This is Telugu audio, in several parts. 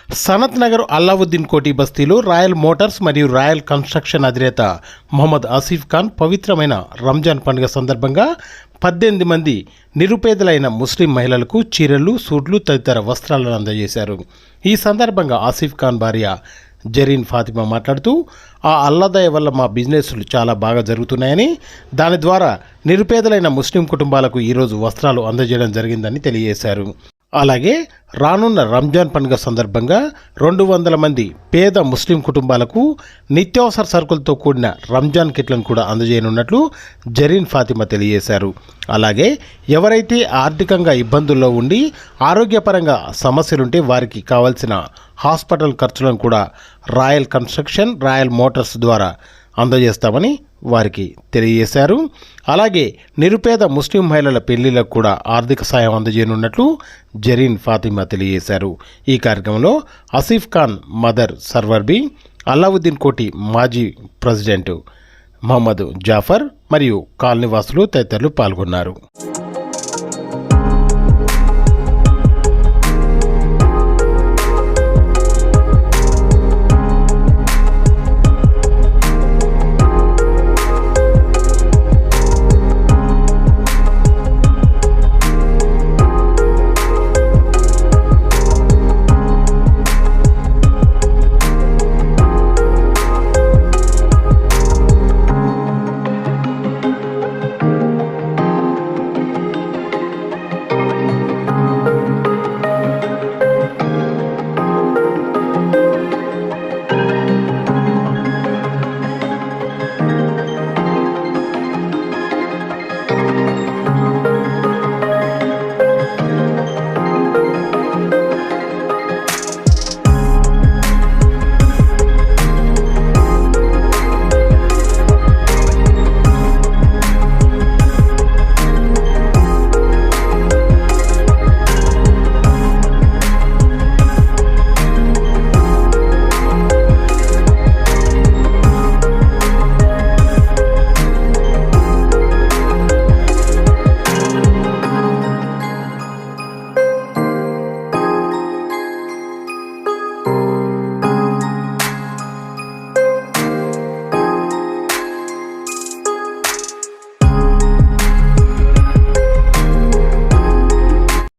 సనత్ నగర్ అల్లావుద్దీన్ కోటి బస్తీలో రాయల్ మోటార్స్ మరియు రాయల్ కన్స్ట్రక్షన్ అధినేత మొహమ్మద్ ఆసిఫ్ ఖాన్ పవిత్రమైన రంజాన్ పండుగ సందర్భంగా 18 మంది నిరుపేదలైన ముస్లిం మహిళలకు చీరలు, సూట్లు తదితర వస్త్రాలను అందజేశారు. ఈ సందర్భంగా ఆసిఫ్ ఖాన్ భార్య జరీన్ ఫాతిమా మాట్లాడుతూ, ఆ అల్లాదయ వల్ల మా బిజినెస్లు చాలా బాగా జరుగుతున్నాయని, దాని ద్వారా నిరుపేదలైన ముస్లిం కుటుంబాలకు ఈరోజు వస్త్రాలు అందజేయడం జరిగిందని తెలియజేశారు. అలాగే రానున్న రంజాన్ పండుగ సందర్భంగా 200 మంది పేద ముస్లిం కుటుంబాలకు నిత్యావసర సరుకులతో కూడిన రంజాన్ కిట్లను కూడా అందజేయనున్నట్లు జరీన్ ఫాతిమా తెలియజేశారు. అలాగే ఎవరైతే ఆర్థికంగా ఇబ్బందుల్లో ఉండి ఆరోగ్యపరంగా సమస్యలుంటే వారికి కావాల్సిన హాస్పిటల్ ఖర్చులను కూడా రాయల్ కన్స్ట్రక్షన్, రాయల్ మోటార్స్ ద్వారా అందజేస్తామని వారికి తెలియజేశారు. అలాగే నిరుపేద ముస్లిం మహిళల పెళ్లిలకు కూడా ఆర్థిక సాయం అందజేయనున్నట్లు జరీన్ ఫాతిమా తెలియజేశారు. ఈ కార్యక్రమంలో ఆసిఫ్ ఖాన్ మదర్ సర్వర్బీ, అల్లావుద్దీన్ కోటి మాజీ ప్రెసిడెంట్ మహమ్మద్ జాఫర్ మరియు కాలనీవాసులు తదితరులు పాల్గొన్నారు.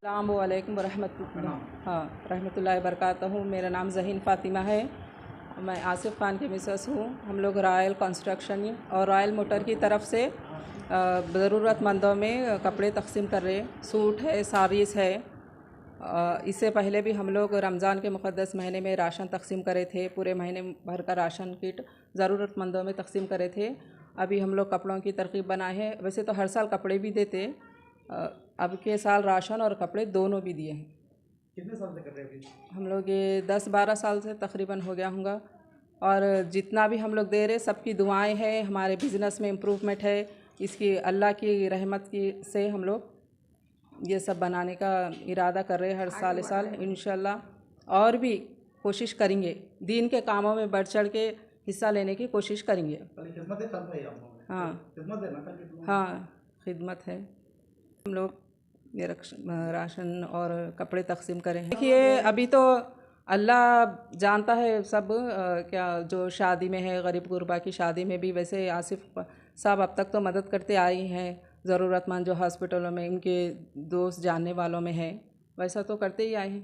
अस्सलामुअलैकुम रहमतुल्लाहि वबरकातुहू। मेरा नाम ज़हीन फ़ातिमा है। मैं आसिफ़ ख़ान की मिसेस हूँ। हम लोग रॉयल कंस्ट्रक्शन और रॉयल मोटर की तरफ से ज़रूरतमंदों में कपड़े तकसीम कर रहे हैं। सूट है, साड़ीज़ है। इससे पहले भी हम लोग रमज़ान के मुक़द्दस महीने में राशन तकसीम करे थे। पूरे महीने भर का राशन किट ज़रूरतमंदों में तकसीम करे थे। अभी हम लोग कपड़ों की तरकीब बनाए हैं। वैसे तो हर साल कपड़े भी देते, अब के साल राशन और कपड़े दोनों भी दिए हैं। कितने साल से कर रहे हैं अभी? हम लोग ये 10-12 साल से तकरीबन हो गया होगा। और जितना भी हम लोग दे रहे, सबकी दुआएं हैं। हमारे बिज़नेस में इम्प्रूवमेंट है। इसकी अल्लाह की रहमत की से हम लोग ये सब बनाने का इरादा कर रहे हैं हर साल इंशाल्लाह। और भी कोशिश करेंगे, दीन के कामों में बढ़ चढ़ के हिस्सा लेने की कोशिश करेंगे। हाँ, खिदमत है। हम लोग ये राशन और कपड़े तकसीम करें हैं। देखिए, अभी तो अल्लाह जानता है सब। क्या जो शादी में है, गरीब गुरबा की शादी में भी वैसे आसिफ साहब अब तक तो मदद करते आई हैं। ज़रूरतमंद जो हॉस्पिटलों में इनके दोस्त जानने वालों में है, वैसा तो करते ही आए हैं।